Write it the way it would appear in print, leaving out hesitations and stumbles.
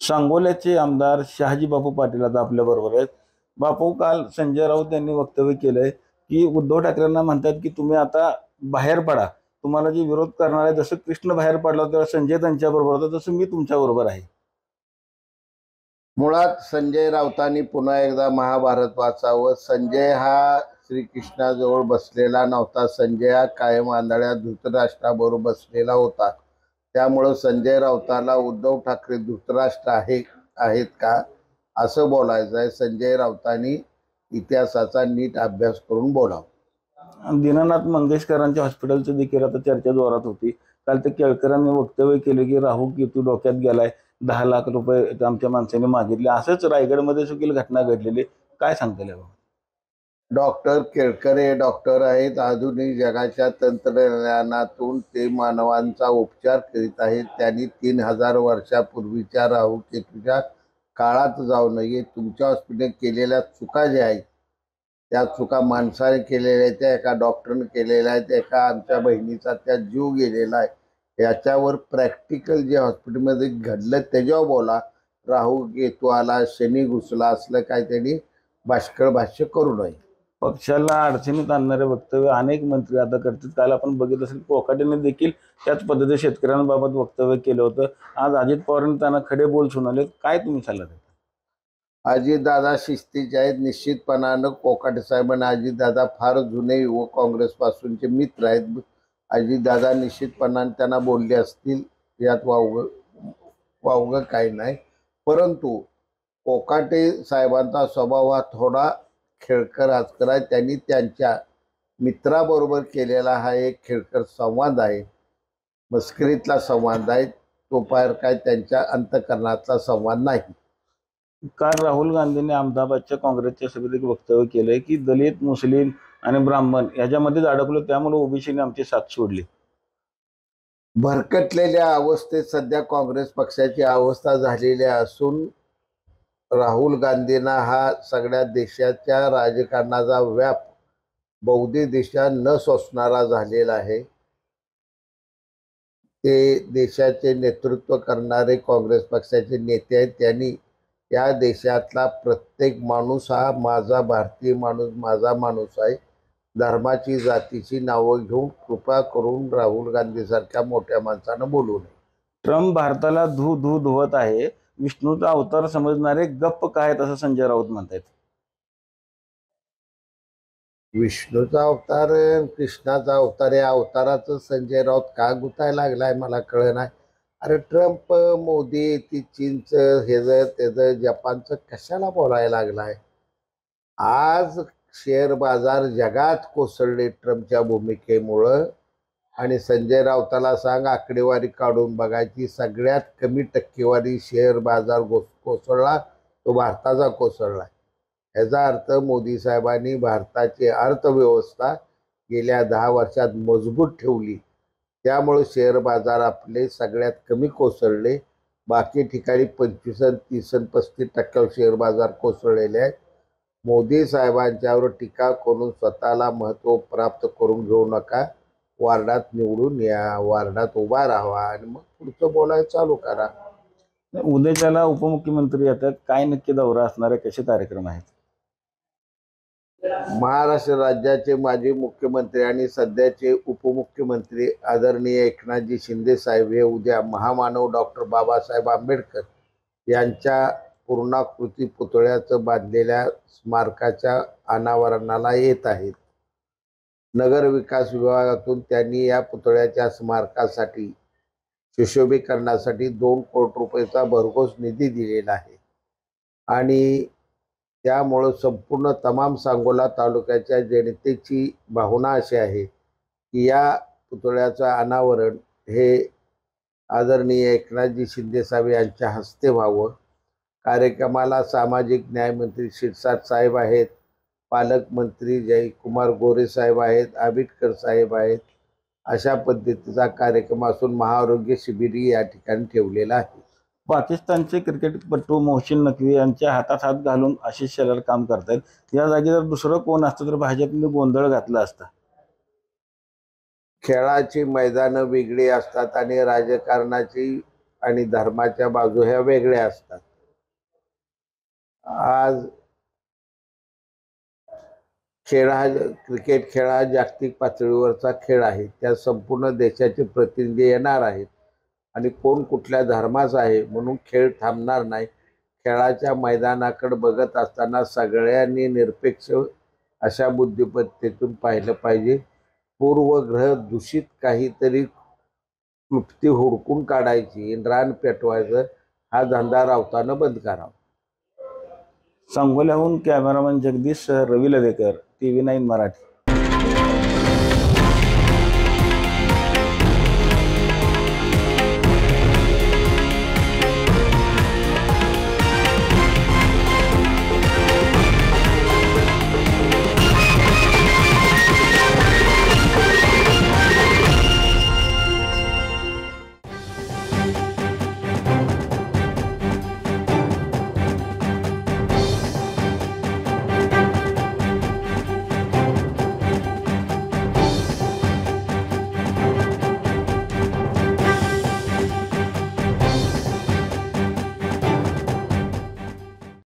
सांगोल्याचे आमदार शहाजी बापू पाटील आता आपल्या बरोबर आहेत। बापू, काल संजय राऊत यांनी वक्तव्य केलंय की उद्धव ठाकरेंना म्हणतात की तुम्ही आता बाहेर पडा, तुम्हाला जे विरोध करणार आहे, जसं कृष्ण बाहेर पडला तेव्हा संजय त्यांच्या बरोबर होता, तसं मी तुमच्या बरोबर आहे। मुळात संजय राऊतांनी पुन्हा एकदा महाभारत वाचावं। संजय हा श्रीकृष्णाजवळ बसलेला नव्हता, संजय हा कायम आंधळ्या धृतराष्ट्राबरोबर बसलेला होता। त्यामुळे संजय राऊताला उद्धव ठाकरे धृतराष्ट्र आहेत का असं बोलायचं आहे। संजय राऊतांनी इतिहासाचा नीट अभ्यास करून बोलावं। दीनानाथ मंगेशकरांच्या हॉस्पिटलची देखील आता चर्चा जोरात होती। काल ते केळकरांनी वक्तव्य केले की राहू केतू डोक्यात गेलाय, 10 लाख रुपये आमच्या माणसाने मागितले। असंच रायगडमध्ये देखील घटना घडलेली, काय सांगता येईल? डॉक्टर केळकर हे डॉक्टर आहेत। आधुनिक जगाच्या तंत्रज्ञानातून ते मानवांचा उपचार करीत आहेत। त्यांनी 3000 वर्षापूर्वीच्या राहू केतूच्या काळात जाऊ नये। तुमच्या हॉस्पिटल केलेल्या चुका ज्या आहेत त्या चुका माणसाने केलेल्या आहेत, त्या एका डॉक्टरने केलेल्या आहेत, एका आमच्या बहिणीचा त्या जीव गेलेला आहे। याच्यावर प्रॅक्टिकल जे हॉस्पिटलमध्ये घडलं त्याच्यावर बोला। राहू केतू आला, शनी घुसला असलं काय त्यांनी भाष्कळ भाष्य करू नये। पक्षाला अडचणीत आणणारे वक्तव्य अनेक मंत्री आता करतात। काल आपण बघितलं असेल कोकाटेने देखील त्याच पद्धतीने शेतकऱ्यांबाबत वक्तव्य केलं होतं। आज अजित पवारांनी त्यांना खडे बोल सुनावले, काय तुम्ही सल्ला देता? अजितदादा शिस्तीचे आहेत निश्चितपणानं। कोकाटे साहेबांना अजितदादा फार जुने युवक काँग्रेस पासूनचे मित्र आहेत। अजितदादा निश्चितपणाने त्यांना बोलले असतील, यात वावगं काही नाही। परंतु कोकाटे साहेबांचा स्वभाव हा थोडा खेळकर आचकर आहे। त्यांनी त्यांच्या मित्राबरोबर केलेला हा एक खेळकर संवाद आहे, मस्करीतला संवाद आहे, तो फार काय त्यांच्या अंतकरणातला संवाद नाही। काल राहुल गांधींनी अहमदाबादच्या काँग्रेसच्या सभेत एक वक्तव्य केलंय की दलित, मुस्लिम आणि ब्राह्मण याच्यामध्येच अडकलो, त्यामुळे ओबीसीने आमची साथ सोडली। भरकटलेल्या अवस्थेत सध्या काँग्रेस पक्षाची अवस्था झालेली असून राहुल गांधींना हा सगळ्या देशाच्या राजकारणाचा व्याप बौद्धिक दिशा न सोसणारा झालेला आहे। ते देशाचे नेतृत्व करणारे काँग्रेस पक्षाचे नेते आहेत। त्यांनी या देशातला प्रत्येक माणूस हा माझा भारतीय माणूस, माझा माणूस आहे, धर्माची जातीची नावं घेऊन कृपा करून राहुल गांधी सारख्या मोठ्या माणसानं बोलू नये। ट्रम्प भारताला धुवत आहे, विष्णूचा अवतार समजणारे गप्प काय, असं संजय राऊत म्हणतात। विष्णूचा अवतार, कृष्णाचा अवतार, या अवताराचं संजय राऊत का गुतायला लागलाय मला कळ नाही। अरे ट्रम्प, मोदी, ती चीनचं हेज त्याचं जपानचं कशाला बोलायला लागलाय? आज शेअर बाजार जगात कोसळले ट्रम्पच्या भूमिकेमुळं। आणि संजय राऊताला सांग आकडेवारी काढून बघायची, सगळ्यात कमी टक्केवारी शेअर बाजार कोसळला तो भारताचा कोसळला। याचा अर्थ मोदी साहेबांनी भारताची अर्थव्यवस्था गेल्या 10 वर्षात मजबूत ठेवली, त्यामुळे शेअर बाजार आपले सगळ्यात कमी कोसळले। बाकी ठिकाणी 25, 30, 35% शेअर बाजार कोसळलेले आहेत। मोदी साहेबांच्यावर टीका करून स्वतःला महत्त्व प्राप्त करून घेऊ नका। वार्डात निवडून या, वार्डात उभा राहा आणि मग पुढचं बोलायला चालू करा। उद्याच्याला उपमुख्यमंत्री येतात, काय नक्की दौरा असणार आहे, कसे कार्यक्रम आहेत? महाराष्ट्र राज्याचे माजी मुख्यमंत्री आणि सध्याचे उपमुख्यमंत्री आदरणीय एकनाथजी शिंदे साहेब हे उद्या महामानव डॉक्टर बाबासाहेब आंबेडकर यांच्या पूर्णाकृती पुतळ्याचं बांधलेल्या स्मारकाच्या अनावरणाला येत आहेत। नगर विकास विभागातून त्यांनी या पुतळ्याच्या स्मारकासाठी सुशोभीकरणासाठी 2 कोटी रुपयाचा भरघोस निधी दिलेला आहे। आणि त्यामुळे संपूर्ण तमाम सांगोला तालुक्याच्या जनतेची भावना अशी आहे की या पुतळ्याचं अनावरण हे आदरणीय एकनाथजी शिंदे साहेब यांच्या हस्ते व्हावं। कार्यक्रमाला सामाजिक न्याय मंत्री शिरसाट साहेब आहेत, पालकमंत्री जयकुमार गोरे साहेब आहेत, आंबेडकर साहेब आहेत। अशा पद्धतीचा कार्यक्रम असून महाआरोग्य शिबिरही या ठिकाणी ठेवलेला आहे। पाकिस्तानचे क्रिकेटपटू मोहसिन नकवी यांच्या हातात हात घालून आशिष शेलार काम करतायत। या जागी जर दुसरं कोण असतं तर भाजपने गोंधळ घातला असता। खेळाची मैदानं वेगळी असतात आणि राजकारणाची आणि धर्माच्या बाजू ह्या वेगळ्या असतात. आज क्रिकेट खेळ हा जागतिक पातळीवरचा खेळ आहे. त्या संपूर्ण देशाचे प्रतिनिधी येणार आहेत आणि कोण कुठल्या धर्माचा आहे म्हणून खेळ थांबणार नाही. खेळाच्या मैदानाकडे बघत असताना सगळ्यांनी निरपेक्ष अशा बुद्धिमत्तेतून पाहिलं पाहिजे. पूर्वग्रह दूषित काहीतरी क्लुप्ती हुडकून काढायची, रान पेटवायचं, हा धंदा राऊतानं बंद करावा. सांगोल्याहून कॅमेरामन जगदीश रवी लवेकर, TV9 मराठी.